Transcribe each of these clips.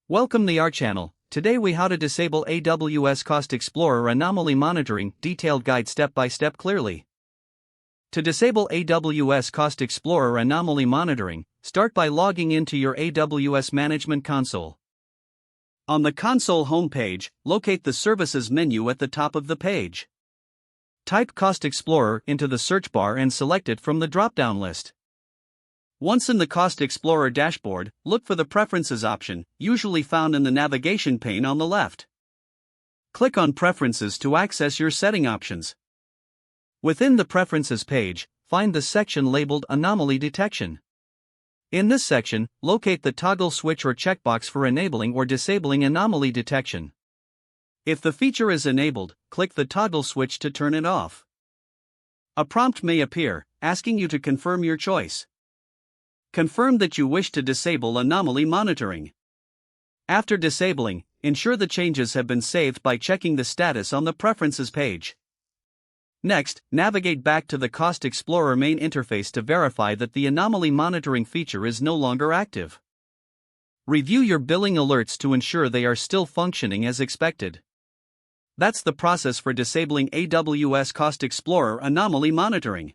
Welcome to our channel. Today we how to disable AWS Cost Explorer anomaly monitoring, detailed guide step by step clearly. To disable AWS Cost Explorer anomaly monitoring, start by logging into your AWS Management Console. On the console homepage, locate the Services menu at the top of the page. Type Cost Explorer into the search bar and select it from the drop-down list. Once in the Cost Explorer dashboard, look for the Preferences option, usually found in the navigation pane on the left. Click on Preferences to access your setting options. Within the Preferences page, find the section labeled Anomaly Detection. In this section, locate the toggle switch or checkbox for enabling or disabling anomaly detection. If the feature is enabled, click the toggle switch to turn it off. A prompt may appear, asking you to confirm your choice. Confirm that you wish to disable anomaly monitoring. After disabling, ensure the changes have been saved by checking the status on the Preferences page. Next, navigate back to the Cost Explorer main interface to verify that the anomaly monitoring feature is no longer active. Review your billing alerts to ensure they are still functioning as expected. That's the process for disabling AWS Cost Explorer anomaly monitoring.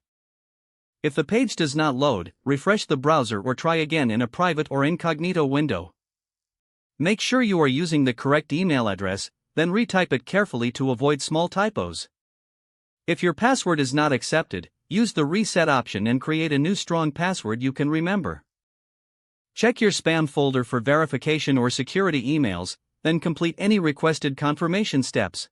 If the page does not load, refresh the browser or try again in a private or incognito window. Make sure you are using the correct email address, then retype it carefully to avoid small typos. If your password is not accepted, use the reset option and create a new strong password you can remember. Check your spam folder for verification or security emails, then complete any requested confirmation steps.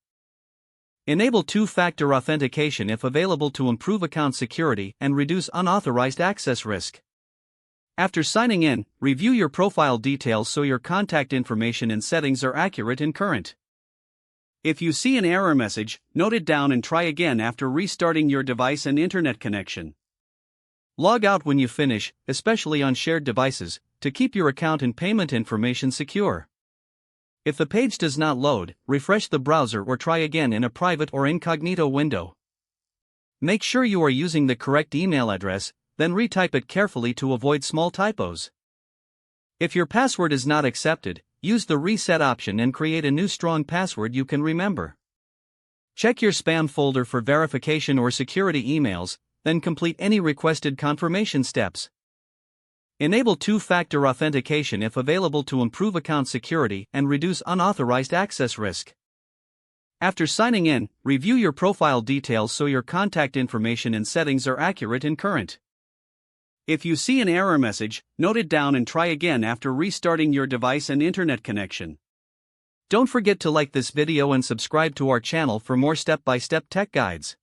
Enable two-factor authentication if available to improve account security and reduce unauthorized access risk. After signing in, review your profile details so your contact information and settings are accurate and current. If you see an error message, note it down and try again after restarting your device and internet connection. Log out when you finish, especially on shared devices, to keep your account and payment information secure. If the page does not load, refresh the browser or try again in a private or incognito window. Make sure you are using the correct email address, then retype it carefully to avoid small typos. If your password is not accepted, use the reset option and create a new strong password you can remember. Check your spam folder for verification or security emails, then complete any requested confirmation steps. Enable two-factor authentication if available to improve account security and reduce unauthorized access risk. After signing in, review your profile details so your contact information and settings are accurate and current. If you see an error message, note it down and try again after restarting your device and internet connection. Don't forget to like this video and subscribe to our channel for more step-by-step tech guides.